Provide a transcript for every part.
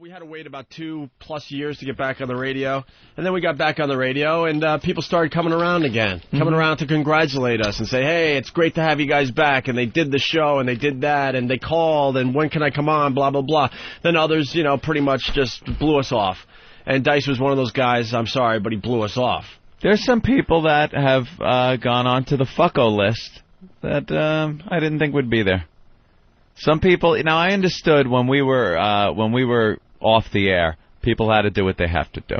we had to wait about 2+ years to get back on the radio, and then we got back on the radio, and people started coming around again, coming around to congratulate us and say, hey, it's great to have you guys back, and they did the show, and they did that, and they called, and when can I come on, blah, blah, blah. Then others, pretty much just blew us off, and Dice was one of those guys, I'm sorry, but he blew us off. There's some people that have gone on to the fucko list that I didn't think would be there. Some people, now I understood when we were off the air, people had to do what they have to do.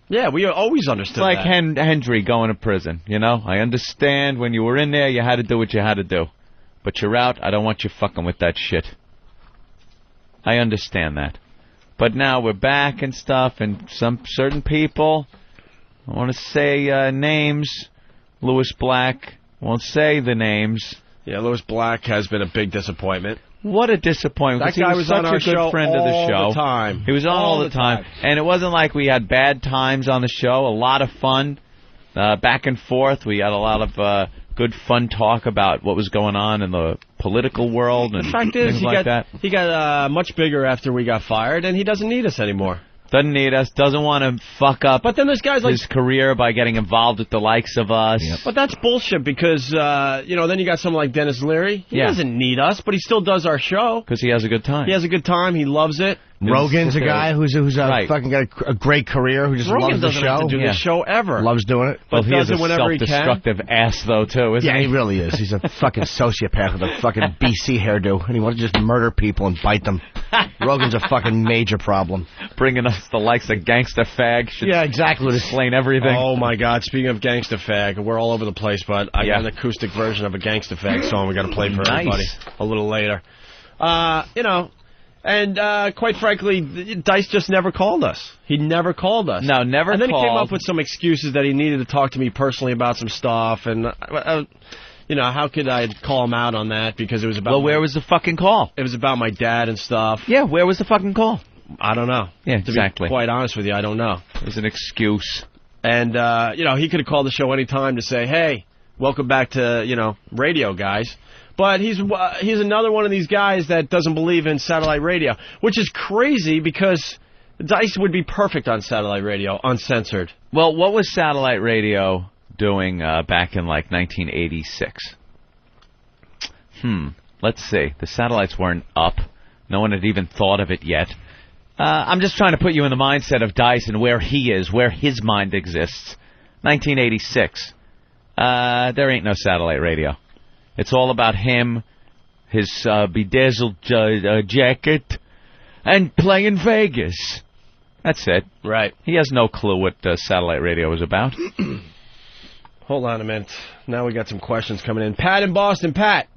Yeah, we always understood it's like that. Hendry going to prison, I understand when you were in there, you had to do what you had to do. But you're out, I don't want you fucking with that shit. I understand that. But now we're back and stuff, and some certain people, I want to say names, Lewis Black, won't say the names. Yeah, Lewis Black has been a big disappointment. What a disappointment. That guy was on our such a good friend of the show. All the time. He was on all the time. And it wasn't like we had bad times on the show. A lot of fun. Back and forth. We had a lot of good fun talk about what was going on in the political world and things like that. He got much bigger after we got fired, and he doesn't need us anymore. Doesn't need us, doesn't want to fuck up but then there's guys like his career by getting involved with the likes of us. Yep. But that's bullshit because, then you got someone like Dennis Leary. He doesn't need us, but he still does our show. Because he has a good time. He has a good time. He loves it. Rogan's a guy who's fucking got a great career, who just loves the show. Rogan doesn't have to do the show ever. Loves doing it. But he does is it whenever he can. self-destructive ass, though, too, isn't he? Yeah, he really is. He's a fucking sociopath with a fucking BC hairdo, and he wants to just murder people and bite them. Rogan's a fucking major problem. Bringing us the likes of Gangsta Fag. Yeah, exactly. Would explain everything. Oh, my God. Speaking of Gangsta Fag, we're all over the place, but I got an acoustic version of a Gangsta Fag song we got to play for everybody a little later. And quite frankly, Dice just never called us. He never called us. No, never called. And then he came up with some excuses that he needed to talk to me personally about some stuff. And, how could I call him out on that? Because it was about... Well, where was the fucking call? It was about my dad and stuff. Yeah, where was the fucking call? I don't know. Yeah, exactly. To be quite honest with you, I don't know. It was an excuse. And, he could have called the show any time to say, hey, welcome back to, radio, guys. But he's another one of these guys that doesn't believe in satellite radio, which is crazy because Dice would be perfect on satellite radio, uncensored. Well, what was satellite radio doing back in, 1986? Let's see. The satellites weren't up. No one had even thought of it yet. I'm just trying to put you in the mindset of Dice and where he is, where his mind exists. 1986. There ain't no satellite radio. It's all about him, his bedazzled jacket, and playing Vegas. That's it. Right. He has no clue what satellite radio is about. Hold on a minute. Now we got some questions coming in. Pat in Boston. Pat.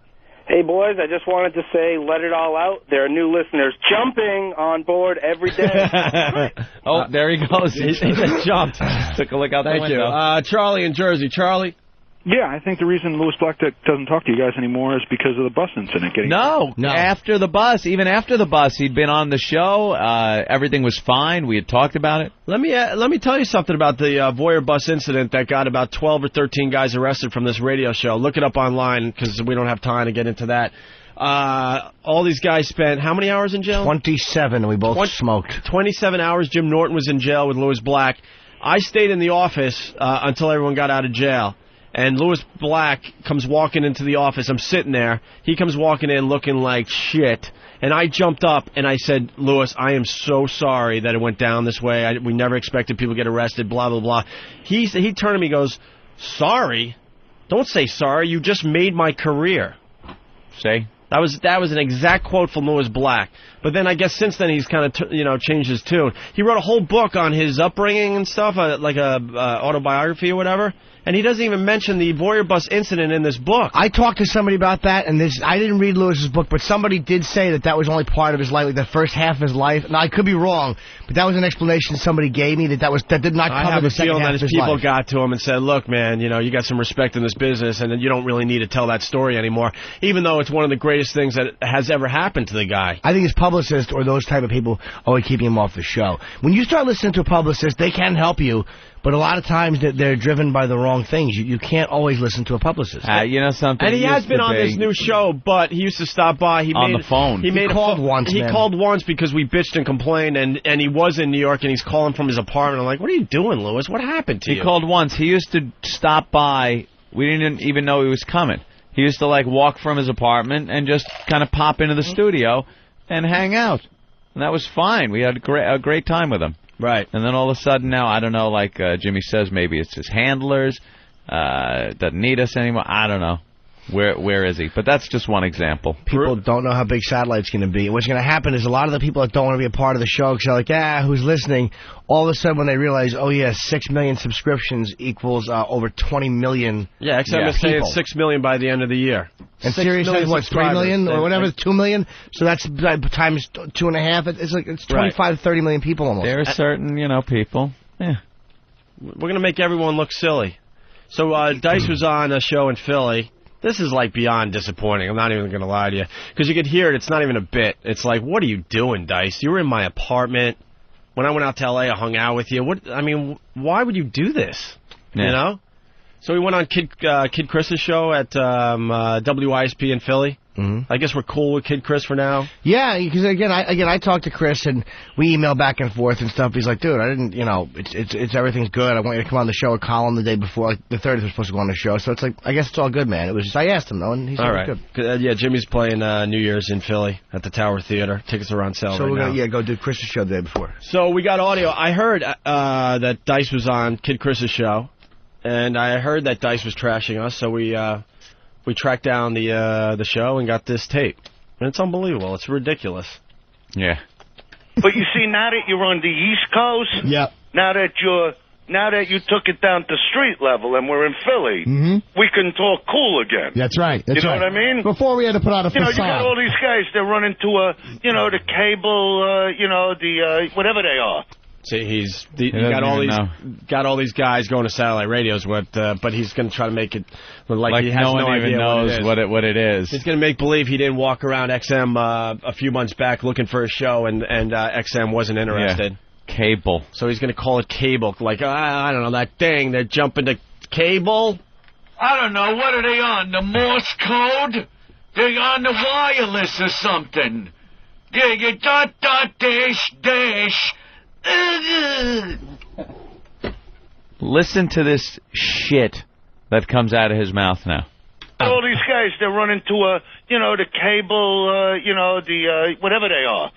Hey, boys, I just wanted to say, let it all out. There are new listeners jumping on board every day. Oh, there he goes. He just jumped. Took a look out the window. Thank you. Charlie in Jersey. Charlie? Yeah, I think the reason Lewis Black doesn't talk to you guys anymore is because of the bus incident. No, after the bus, even after the bus, he'd been on the show. Everything was fine. We had talked about it. Let me tell you something about the Voyeur bus incident that got about 12 or 13 guys arrested from this radio show. Look it up online because we don't have time to get into that. All these guys spent how many hours in jail? 27, and we both smoked. 27 hours. Jim Norton was in jail with Lewis Black. I stayed in the office until everyone got out of jail. And Lewis Black comes walking into the office. I'm sitting there. He comes walking in looking like shit. And I jumped up and I said, Lewis, I am so sorry that it went down this way. We never expected people to get arrested, blah, blah, blah. He turned to me and goes, sorry? Don't say sorry. You just made my career. See? That was an exact quote from Lewis Black. But then I guess since then he's kind of changed his tune. He wrote a whole book on his upbringing and stuff, like a autobiography or whatever. And he doesn't even mention the Voyeur bus incident in this book. I talked to somebody about that, and I didn't read Lewis's book, but somebody did say that was only part of his life, like the first half of his life. Now, I could be wrong, but that was an explanation somebody gave me that did not cover the second half of his life. I have a feeling that his people got to him and said, look, man, you got some respect in this business, and you don't really need to tell that story anymore, even though it's one of the greatest silliest things that has ever happened to the guy. I think his publicist or those type of people are keeping him off the show. When you start listening to a publicist, they can help you, but a lot of times they're driven by the wrong things. You can't always listen to a publicist. You know something? And he has been on this new show, but he used to stop by. He on the phone. He called once. He called once because we bitched and complained, and he was in New York, and he's calling from his apartment. I'm like, what are you doing, Lewis? What happened to you? He called once. He used to stop by. We didn't even know he was coming. He used to, like, walk from his apartment and just kind of pop into the studio and hang out. And that was fine. We had a great time with him. Right. And then all of a sudden now, I don't know, like Jimmy says, maybe it's his handlers, doesn't need us anymore. I don't know. Where is he? But that's just one example. People don't know how big Satellite's going to be. What's going to happen is a lot of the people that don't want to be a part of the show, because they're like, who's listening? All of a sudden when they realize, 6 million subscriptions equals over 20 million Yeah, XM is saying 6 million by the end of the year. And Sirius says, what, 3 million or whatever, 2 million? So that's times 2.5. It's 25 to 30 million people almost. There are certain, people. Yeah. We're going to make everyone look silly. So Dice was on a show in Philly. This is, like, beyond disappointing. I'm not even going to lie to you. Because you could hear it. It's not even a bit. It's like, what are you doing, Dice? You were in my apartment. When I went out to L.A., I hung out with you. Why would you do this? Yeah. You know? So we went on Kid Chris's show at WISP in Philly. Mm-hmm. I guess we're cool with Kid Chris for now. Yeah, because again, I talked to Chris and we emailed back and forth and stuff. He's like, dude, I didn't, it's everything's good. I want you to come on the show. A column the day before, like the 30th was supposed to go on the show. So it's like, I guess it's all good, man. It was just I asked him though, and he said all right. It was good. Yeah, Jimmy's playing New Year's in Philly at the Tower Theater. Tickets are on sale. So right we're now. gonna go do Chris's show the day before. So we got audio. I heard that Dice was on Kid Chris's show, and I heard that Dice was trashing us. So we tracked down the show and got this tape. And it's unbelievable. It's ridiculous. Yeah. But you see, now that you're on the East Coast, now that you took it down to street level and we're in Philly, we can talk cool again. That's right. You know what I mean? Before we had to put out a facade. You got all these guys, they're running to the cable, the whatever they are. See, got all these guys going to satellite radios, but he's going to try to make it like he has no one idea even knows what it is. He's going to make believe he didn't walk around XM a few months back looking for a show, and XM wasn't interested. Yeah. Cable. So he's going to call it cable, like I don't know that thing. They're jumping to cable. I don't know. What are they on? The Morse code? They're on the wireless or something. Yeah, you dot dash dash. Listen to this shit that comes out of his mouth now. All these guys, they're running to the cable, the whatever they are.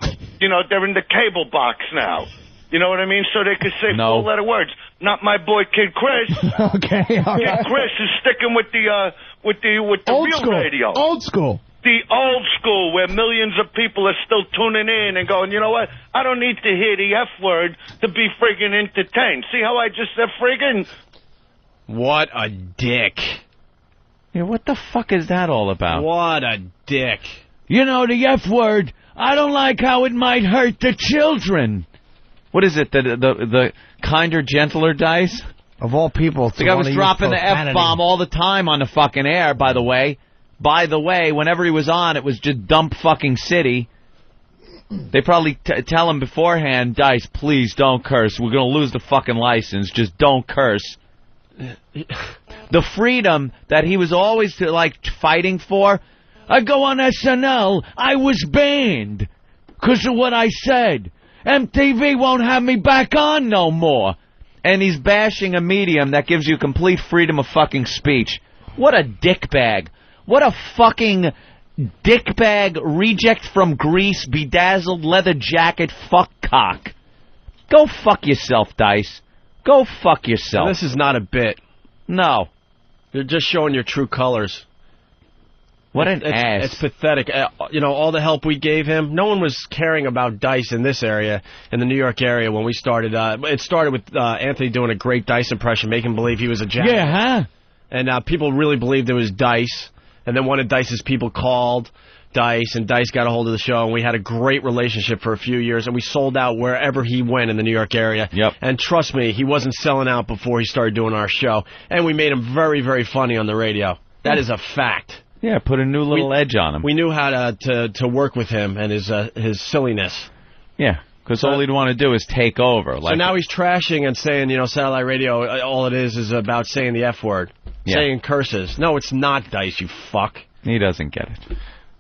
They're in the cable box now. You know what I mean? So they could say four-letter words. Not my boy Kid Chris. Okay, all right. Kid Chris is sticking with the old real school radio. Old school. The old school where millions of people are still tuning in and going, you know what? I don't need to hear the F word to be friggin' entertained. See how I just said friggin'? What a dick. Yeah, what the fuck is that all about? What a dick. The F word. I don't like how it might hurt the children. What is it? The kinder, gentler Dice? Of all people. The guy was dropping the F-bomb all the time on the fucking air, by the way. By the way, whenever he was on, it was just dump fucking city. They probably tell him beforehand, Dice, please don't curse. We're going to lose the fucking license. Just don't curse. The freedom that he was always, fighting for. I go on SNL. I was banned because of what I said. MTV won't have me back on no more. And he's bashing a medium that gives you complete freedom of fucking speech. What a dickbag. What a fucking dickbag reject from Greece, bedazzled leather jacket fuckcock. Go fuck yourself, Dice. Go fuck yourself. This is not a bit. No. You're just showing your true colors. What an ass. It's pathetic. All the help we gave him, no one was caring about Dice in this area, in the New York area, when we started. It started with Anthony doing a great Dice impression, making believe he was a jackass. Yeah, huh? And people really believed it was Dice. And then one of Dice's people called Dice, and Dice got a hold of the show, and we had a great relationship for a few years, and we sold out wherever he went in the New York area. Yep. And trust me, he wasn't selling out before he started doing our show. And we made him very, very funny on the radio. That is a fact. Yeah, put a new little edge on him. We knew how to work with him and his silliness. Yeah, because all he'd want to do is take over. So now he's trashing and saying, satellite radio, all it is about saying the F word, saying curses. No, it's not, Dice, you fuck. He doesn't get it.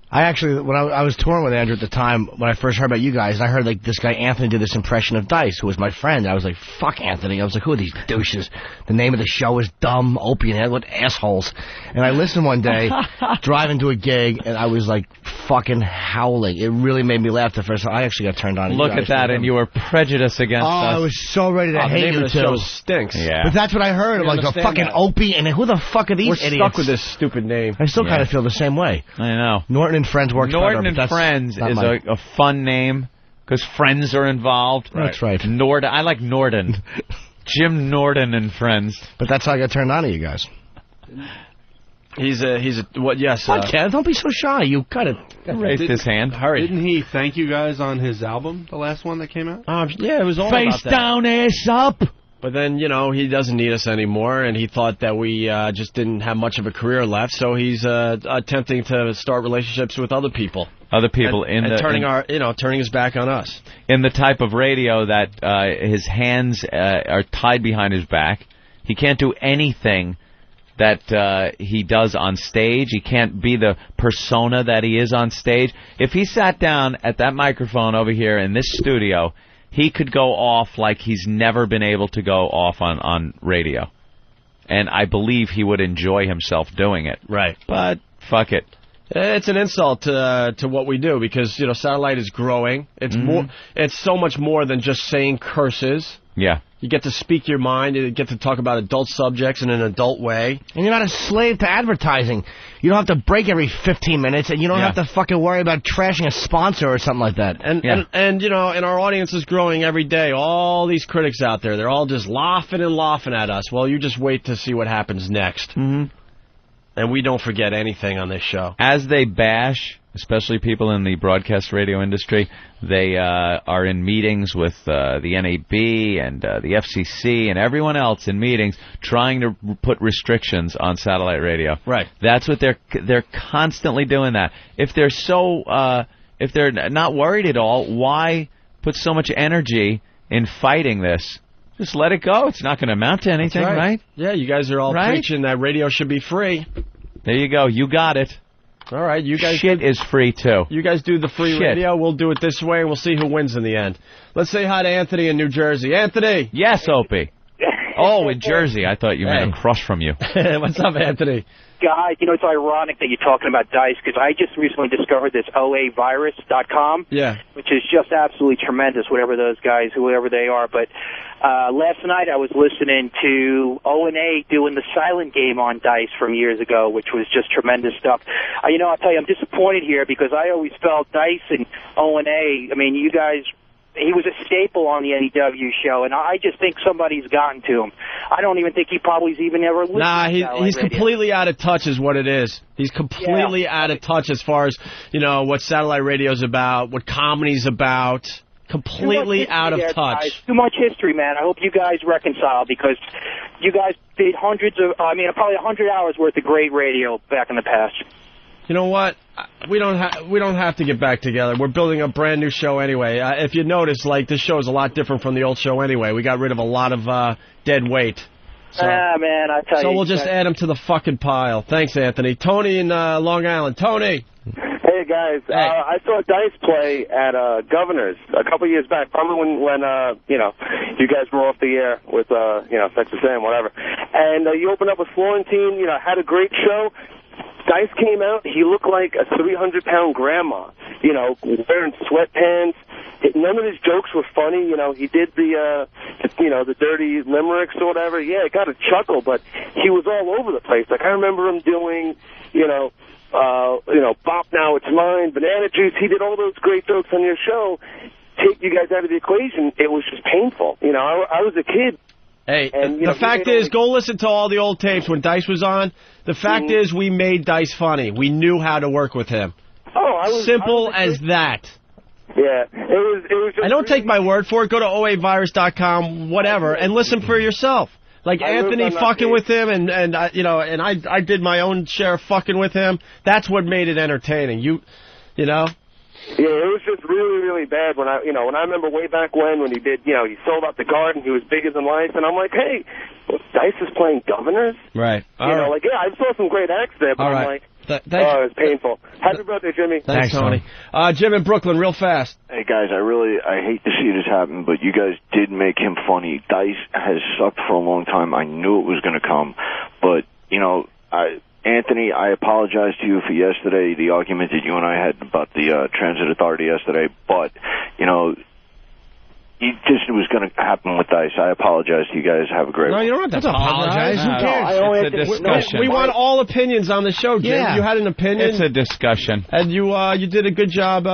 I actually, when I was touring with Andrew at the time, when I first heard about you guys, I heard like this guy Anthony did this impression of Dice, who was my friend. And I was like, fuck Anthony. I was like, who are these douches? The name of the show is Dumb, Opie, and what assholes. And I listened one day, driving to a gig, and I was like fucking howling. It really made me laugh the first time. I actually got turned on. Look at that, and you were prejudiced against us. I was so ready to hate you, the too. show stinks. Yeah. But that's what I heard. I'm like, a fucking Opie, and who the fuck are these idiots? We're stuck with this stupid name. I still kind of feel the same way. I know. Norton and Friends works better. Norton and Friends is a fun name because friends are involved. Right. That's right. I like Norton. Jim Norton and Friends. But that's how I got turned on to you guys. He's a what? Yes. Kev, don't be so shy. You got it. Raised his hand. Hurry. Didn't he thank you guys on his album, the last one that came out? Yeah, it was all Face about that. down, ass up. But then, he doesn't need us anymore, and he thought that we just didn't have much of a career left, so he's attempting to start relationships with other people. Other people turning his back on us. In the type of radio that his hands are tied behind his back. He can't do anything that he does on stage. He can't be the persona that he is on stage. If he sat down at that microphone over here in this studio, he could go off like he's never been able to go off on radio. And I believe he would enjoy himself doing it. Right. But fuck it. It's an insult to what we do because, satellite is growing. It's more. It's so much more than just saying curses. Yeah. You get to speak your mind. You get to talk about adult subjects in an adult way. And you're not a slave to advertising. You don't have to break every 15 minutes, and you don't have to fucking worry about trashing a sponsor or something like that. And and our audience is growing every day. All these critics out there, they're all just laughing at us. Well, you just wait to see what happens next. Mm-hmm. And we don't forget anything on this show. As they bash, especially people in the broadcast radio industry, they are in meetings with the NAB and the FCC and everyone else in meetings trying to put restrictions on satellite radio. Right. That's what they're constantly doing that. If they're if they're not worried at all, why put so much energy in fighting this? Just let it go. It's not going to amount to anything, right? Yeah, you guys are all preaching that radio should be free. There you go. You got it. All right, you guys. Shit is free, too. You guys do the free radio. We'll do it this way, and we'll see who wins in the end. Let's say hi to Anthony in New Jersey. Anthony! Yes, Opie. Oh, in Jersey. I thought you meant across from you. What's up, Anthony? Guys, it's ironic that you're talking about Dice because I just recently discovered this oavirus.com, which is just absolutely tremendous, whoever they are. But last night I was listening to O&A doing the silent game on Dice from years ago, which was just tremendous stuff. I'll tell you, I'm disappointed here because I always felt Dice and O&A, you guys... He was a staple on the NEW show, and I just think somebody's gotten to him. I don't even think he probably's even ever listened to he's completely out of touch is what it is. He's completely out of touch as far as, what satellite radio's about, what comedy's about. Completely out of touch. Guys. Too much history, man. I hope you guys reconcile because you guys did probably 100 hours worth of great radio back in the past. You know what? We don't have to get back together. We're building a brand new show anyway. If you notice, this show is a lot different from the old show anyway. We got rid of a lot of dead weight. Man, I tell you. So we'll just add them to the fucking pile. Thanks, Anthony. Tony in Long Island. Tony. Hey guys, I saw Dice play at Governor's a couple years back, probably when you guys were off the air with Sex and Sam, whatever. And you opened up with Florentine, had a great show. Dice came out, he looked like a 300-pound grandma, wearing sweatpants. None of his jokes were funny, he did the dirty limericks or whatever. Yeah, it got a chuckle, but he was all over the place. I remember him doing, Bop Now It's Mine, Banana Juice. He did all those great jokes on your show. Take you guys out of the equation, it was just painful. I was a kid. Hey, the fact is, go listen to all the old tapes when Dice was on. The fact is, we made Dice funny. We knew how to work with him. Simple as that. Yeah, it was just I don't take my word for it. Go to oavirus.com, whatever, and listen for yourself. Like Anthony fucking with him, and I did my own share of fucking with him. That's what made it entertaining. You know. Yeah, it was just really, really bad when I remember way back when he did, he sold out the Garden, he was bigger than life, and I'm like, hey, Dice is playing Governors? Right. I saw some great acts there, but I'm like, it was painful. Happy birthday, Jimmy. Thanks, Tony. Jim in Brooklyn, real fast. Hey, guys, I hate to see this happen, but you guys did make him funny. Dice has sucked for a long time. I knew it was going to come, but, Anthony, I apologize to you for yesterday, the argument that you and I had about the Transit Authority yesterday, but, it was going to happen with Dice. I apologize to you guys. Have a great one. No, you don't have to apologize. Who cares? It's a discussion. We want all opinions on the show, Jim. Yeah. You had an opinion. It's a discussion. And you did a good job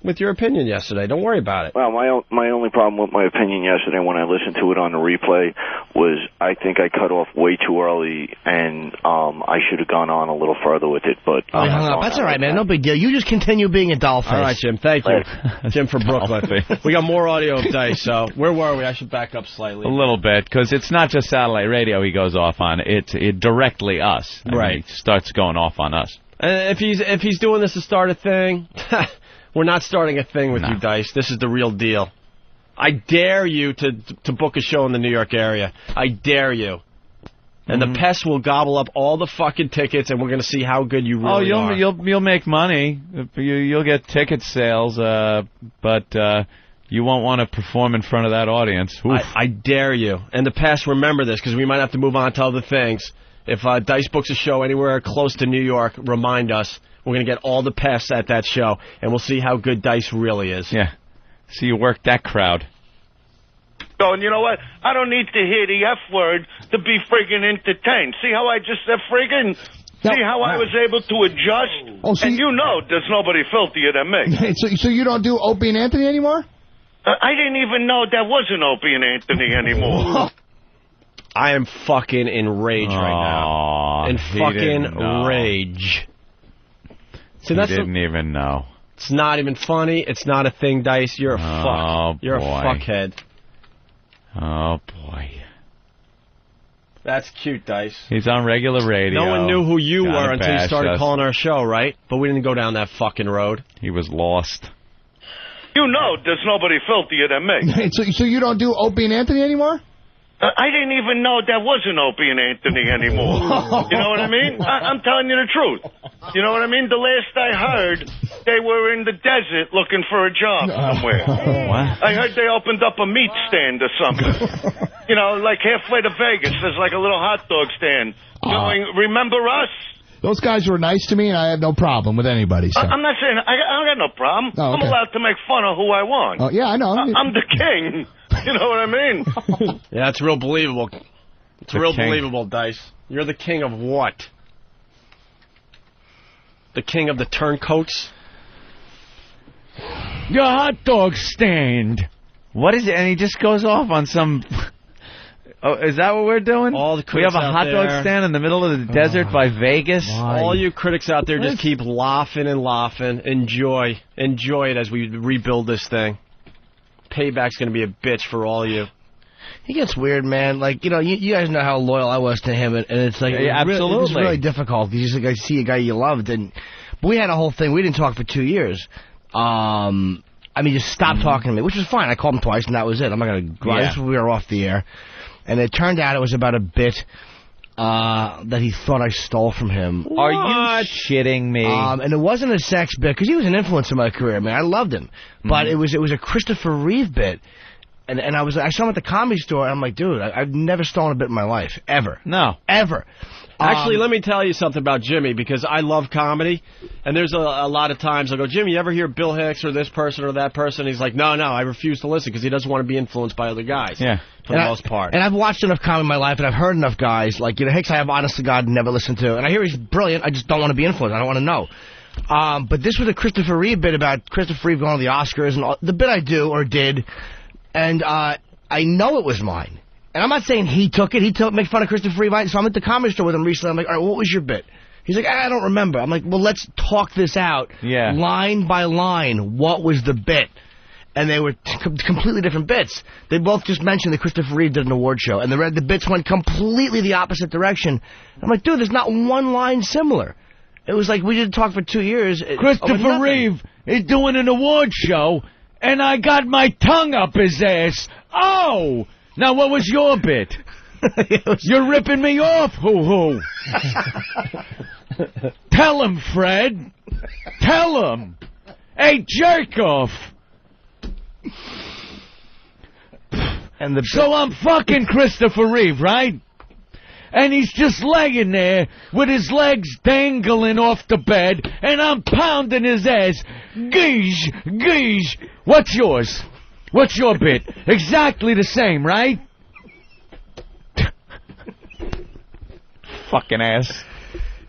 with your opinion yesterday. Don't worry about it. Well, my only problem with my opinion yesterday when I listened to it on the replay was I think I cut off way too early, and I should have gone on a little further with it. But that's all right, man. No big deal. You just continue being a dollface. All right, Jim. Thank you. Jim from Brooklyn. We got more audio of Dice. So where were we? I should back up slightly. A little bit, because it's not just satellite radio he goes off on. It's directly us. Right. He starts going off on us. If he's doing this to start a thing, we're not starting a thing with you, Dice. This is the real deal. I dare you to book a show in the New York area. I dare you. And the pests will gobble up all the fucking tickets, and we're going to see how good you really are. You'll make money. You'll get ticket sales, but you won't want to perform in front of that audience. I dare you. And the pests, remember this, because we might have to move on to other things. If Dice books a show anywhere close to New York, remind us. We're going to get all the pests at that show, and we'll see how good Dice really is. Yeah. See you work that crowd. Oh, and you know what? I don't need to hear the F word to be friggin' entertained. See how I just said friggin'? See how I was able to adjust? Oh, so and there's nobody filthier than me. So you don't do Opie and Anthony anymore? I didn't even know there was an Opie and Anthony anymore. I am fucking enraged right now. In fucking rage. So he didn't even know. It's not even funny. It's not a thing, Dice. You're a fuck. You're a fuckhead. Oh, boy. That's cute, Dice. He's on regular radio. No one knew who you were until you started calling our show, right? But we didn't go down that fucking road. He was lost. There's nobody filthier than me. So you don't do Opie and Anthony anymore? I didn't even know there was an Opie and Anthony anymore. You know what I mean? I'm telling you the truth. You know what I mean? The last I heard, they were in the desert looking for a job somewhere. What? I heard they opened up a meat stand or something. Like halfway to Vegas, there's like a little hot dog stand. Going, remember us? Those guys were nice to me, and I have no problem with anybody. So. I'm not saying I don't got no problem. Oh, okay. I'm allowed to make fun of who I want. Oh, yeah, I know. I'm the king. You know what I mean? Yeah, it's real believable. It's real believable, Dice. You're the king of what? The king of the turncoats? Your hot dog stand. What is it? And he just goes off on some... Oh, is that what we're doing? We have a hot dog stand in the middle of the desert by Vegas. Why? All you critics out there just keep laughing and laughing. Enjoy it as we rebuild this thing. Payback's going to be a bitch for all you. He gets weird, man. Like, you guys know how loyal I was to him, and it's like... Yeah, absolutely. It's really difficult. You just see a guy you loved, and we had a whole thing. We didn't talk for 2 years. Just stopped talking to me, which was fine. I called him twice, and that was it. I'm not going to... Yeah. We were off the air. And it turned out it was about a bit that he thought I stole from him. What? Are you shitting me? And it wasn't a sex bit, because he was an influence in my career. I mean, I loved him. But it was a Christopher Reeve bit. And I saw him at the Comedy Store, and I'm like, dude, I've never stolen a bit in my life. Ever. No. Ever. Actually, let me tell you something about Jimmy, because I love comedy, and there's a lot of times I go, Jimmy, you ever hear Bill Hicks or this person or that person? He's like, no, I refuse to listen, because he doesn't want to be influenced by other guys. Yeah. For the most part. And I've watched enough comedy in my life, and I've heard enough guys, like, Hicks I have, honest to God, never listened to. And I hear he's brilliant, I just don't want to be influenced, I don't want to know. But this was a Christopher Reeve bit about Christopher Reeve going to the Oscars, and the bit I do, or did, and I know it was mine. And I'm not saying he took it. He made fun of Christopher Reeve. So I'm at the Comedy Store with him recently. I'm like, all right, what was your bit? He's like, I don't remember. I'm like, well, let's talk this out. Yeah. Line by line, what was the bit? and they were completely different bits. They both just mentioned that Christopher Reeve did an award show, and the bits went completely the opposite direction. I'm like, dude, there's not one line similar. It was like we didn't talk for 2 years. Christopher Reeve is doing an award show, and I got my tongue up his ass. Oh! Now, what was your bit? You're ripping me off, hoo-hoo. Tell him, Fred. Tell him. Hey, jerk off. So I'm fucking Christopher Reeve, right? And he's just laying there with his legs dangling off the bed, and I'm pounding his ass. Geesh, geesh. What's yours? What's your bit? Exactly the same, right? Fucking ass.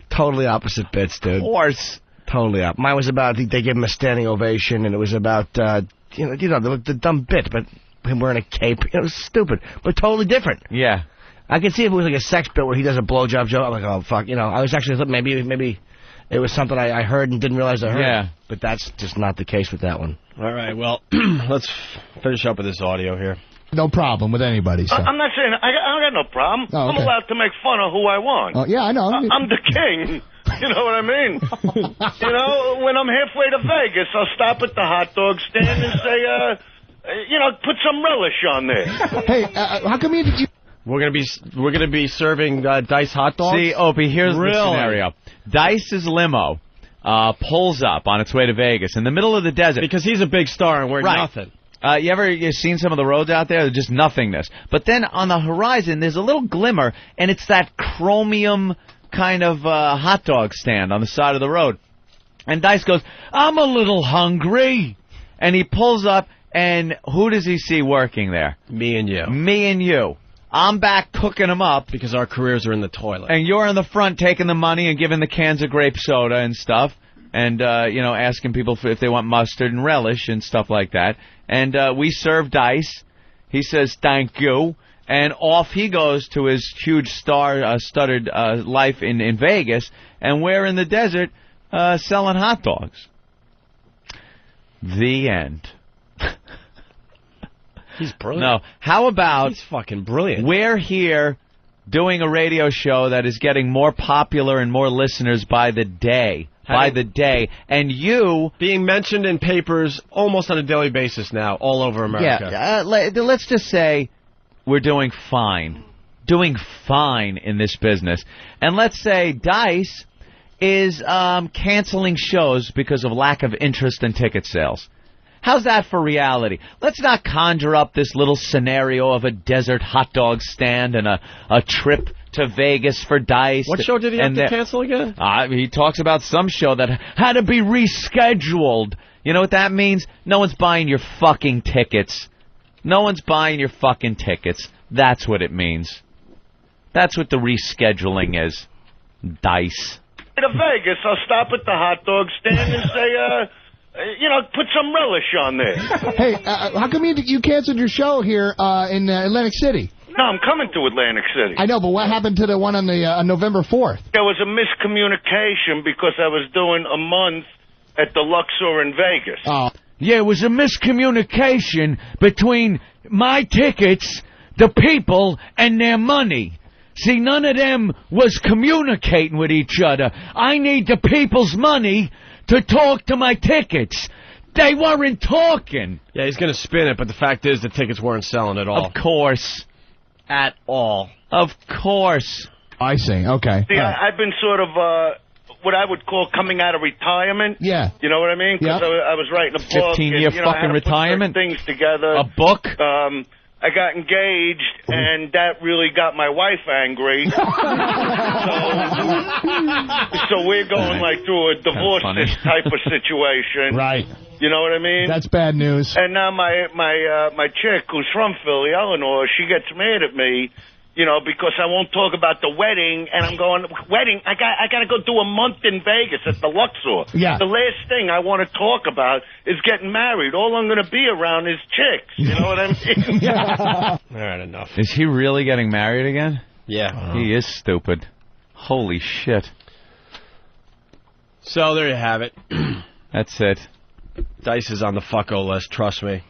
Totally opposite bits, dude. Of course. Totally up. Mine was about, they gave him a standing ovation, and it was about, the dumb bit, but him wearing a cape. It was stupid, but totally different. Yeah. I could see if it was like a sex bit where he does a blowjob joke. I'm like, oh, fuck. I was actually thinking maybe it was something I heard and didn't realize I heard. Yeah. But that's just not the case with that one. All right, well, let's finish up with this audio here. No problem with anybody, so. I'm not saying I got no problem. Oh, okay. I'm allowed to make fun of who I want. Oh, yeah, I know. I'm the king. You know what I mean? When I'm halfway to Vegas, I'll stop at the hot dog stand and say, put some relish on there. Hey, how come you... We're gonna be serving Dice hot dogs. See, Opie, here's the scenario. Dice's limo pulls up on its way to Vegas in the middle of the desert because he's a big star and we're nothing. You seen some of the roads out there? They're just nothingness. But then on the horizon, there's a little glimmer, and it's that chromium kind of hot dog stand on the side of the road. And Dice goes, I'm a little hungry. And he pulls up, and who does he see working there? Me and you. Me and you. I'm back cooking them up. Because our careers are in the toilet. And you're in the front taking the money and giving the cans of grape soda and stuff. And, asking people if they want mustard and relish and stuff like that. And we serve Dice. He says, thank you. And off he goes to his huge star-studded life in Vegas. And we're in the desert selling hot dogs. The end. He's brilliant. No, how about... He's fucking brilliant. We're here doing a radio show that is getting more popular and more listeners by the day. And you... Being mentioned in papers almost on a daily basis now, all over America. Yeah, let's just say we're doing fine. Doing fine in this business. And let's say Dice is canceling shows because of lack of interest in ticket sales. How's that for reality? Let's not conjure up this little scenario of a desert hot dog stand and a trip to Vegas for Dice. What show did he have to cancel again? He talks about some show that had to be rescheduled. You know what that means? No one's buying your fucking tickets. No one's buying your fucking tickets. That's what it means. That's what the rescheduling is. Dice. To Vegas, I'll stop at the hot dog stand and say, put some relish on there. Hey, how come you canceled your show here in Atlantic City? No, I'm coming to Atlantic City. I know, but what happened to the one on the November 4th? There was a miscommunication because I was doing a month at the Luxor in Vegas. Oh. Yeah, it was a miscommunication between my tickets, the people, and their money. See, none of them was communicating with each other. I need the people's money to talk to my tickets. They weren't talking. Yeah, he's going to spin it, but the fact is the tickets weren't selling at all. Of course. At all. Of course. I see. Okay. See, I've been sort of what I would call coming out of retirement. Yeah. You know what I mean? Because I was writing a book. 15-year fucking retirement? Things together. A book? I got engaged, and that really got my wife angry. So we're going like through a divorce type of situation. Right. You know what I mean? That's bad news. And now my chick, who's from Philly, Eleanor, she gets mad at me, because I won't talk about the wedding. And I'm going, wedding? I got to go do a month in Vegas at the Luxor. Yeah. The last thing I want to talk about is getting married. All I'm going to be around is chicks. You know what I mean? All right, enough. Is he really getting married again? Yeah. He is stupid. Holy shit. So there you have it. That's it. Dice is on the fucko list, trust me.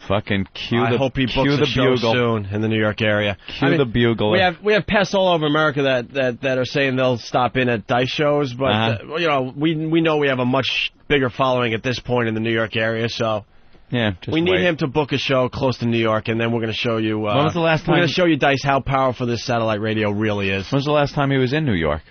Fucking cue I the hope he books a show bugle soon in the New York area. Cue the bugle. We have pests all over America that are saying they'll stop in at Dice shows, but you know we know we have a much bigger following at this point in the New York area, so yeah, we need him to book a show close to New York, and then we're going to show you. When was the last time? We're going to show you, Dice, how powerful this satellite radio really is. When was the last time he was in New York?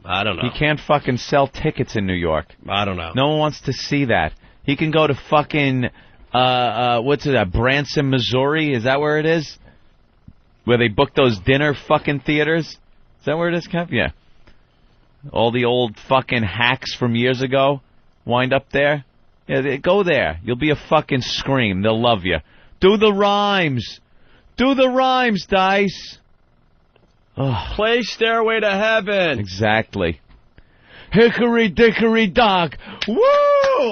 I don't know. He can't fucking sell tickets in New York. I don't know. No one wants to see that. He can go to fucking what's it? Branson, Missouri? Is that where it is? Where they book those dinner fucking theaters? Is that where it is, Kev? Yeah. All the old fucking hacks from years ago wind up there. Yeah, go there. You'll be a fucking scream. They'll love you. Do the rhymes. Do the rhymes, Dice. Ugh. Play Stairway to Heaven. Exactly. Hickory dickory dock. Woo!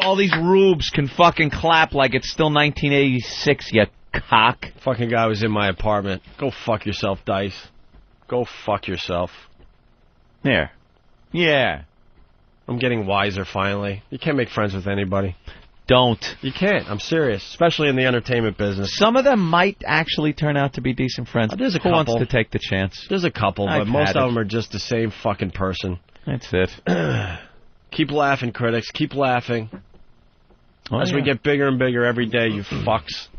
All these rubes can fucking clap like it's still 1986, you cock. Fucking guy was in my apartment. Go fuck yourself, Dice. Go fuck yourself. There. Yeah. I'm getting wiser finally. You can't make friends with anybody. Don't. You can't. I'm serious. Especially in the entertainment business. Some of them might actually turn out to be decent friends. There's a Who couple. wants to take the chance? There's a couple, but most of them are just the same fucking person. That's it. Keep laughing, critics. Keep laughing. As we get bigger and bigger every day, you fucks.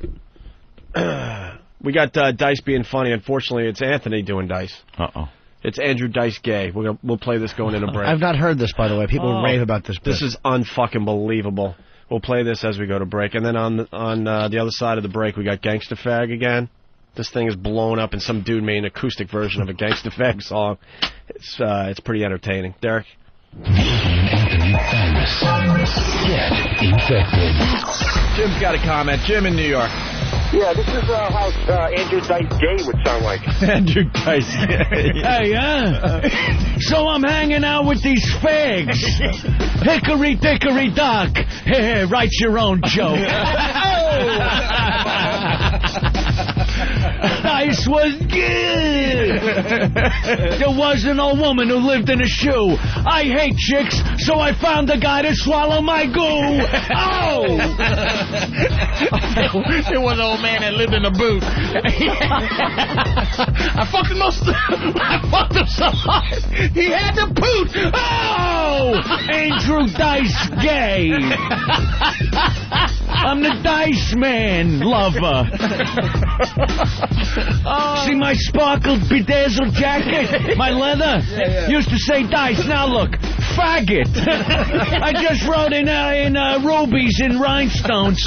We got Dice being funny. Unfortunately, it's Anthony doing Dice. Uh-oh. It's Andrew Dice Gay. We'll play this going into break. I've not heard this, by the way. People rave about this. This is unfucking believable. We'll play this as we go to break. And then on the other side of the break, we got Gangsta Fag again. This thing is blown up, and some dude made an acoustic version of a Gangsta Fag song. It's pretty entertaining. Derek? Get infected. Jim's got a comment. Jim in New York. Yeah, this is how Andrew Dice Gay would sound like. Andrew Dice Gay. Hey, so I'm hanging out with these fags. Hickory dickory dock. Hey, write your own joke. Dice was good. There was an old woman who lived in a shoe. I hate chicks, so I found a guy to swallow my goo. Oh! There was an old man that lived in a booth. I fucked him so hard. He had to poot. Oh! Andrew Dice Gay. I'm the Dice Man lover. See my sparkled bedazzled jacket? My leather? Used to say Dice. Now look, faggot. I just wrote in rubies and rhinestones.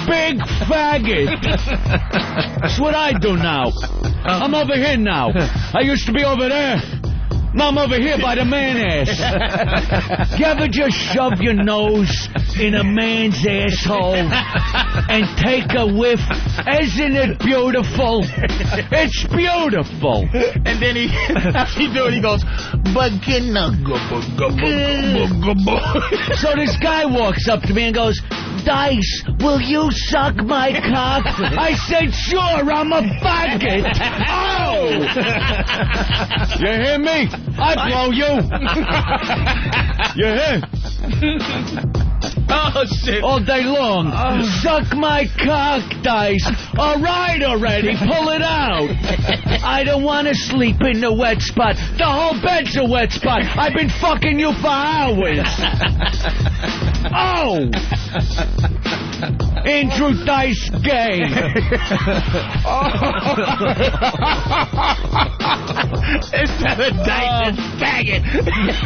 Big faggot. That's what I do now. I'm over here now. I used to be over there. Now I'm over here by the man ass. You ever just shove your nose in a man's asshole and take a whiff? Isn't it beautiful? It's beautiful. And then after he do it, he goes, so this guy walks up to me and goes, Dice, will you suck my cock? I said, sure, I'm a faggot. Oh! You hear me? I blow you. You hear? Oh, shit. All day long. Suck my cock, Dice. All right already. Pull it out. I don't want to sleep in the wet spot. The whole bed's a wet spot. I've been fucking you for hours. Oh! Andrew Dice Gay. Instead of Dice, it's faggot.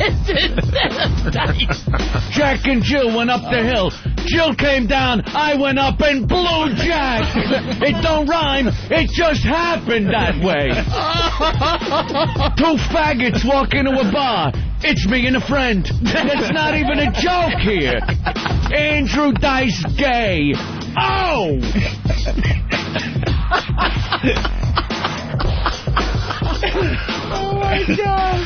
Instead of Dice. Jack and Jill went up the hill. Jill came down. I went up and blew Jack. It don't rhyme. It just happened that way. Two faggots walk into a bar. It's me and a friend. It's not even a joke here. Andrew Dice Gay. Oh! Oh, my God.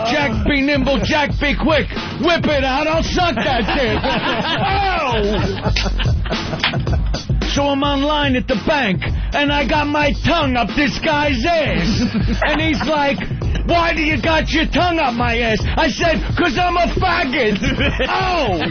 Jack be nimble, Jack be quick. Whip it out, I'll suck that dick. Oh! So I'm online at the bank, and I got my tongue up this guy's ass. And he's like, why do you got your tongue up my ass? I said, 'cause I'm a faggot. Oh!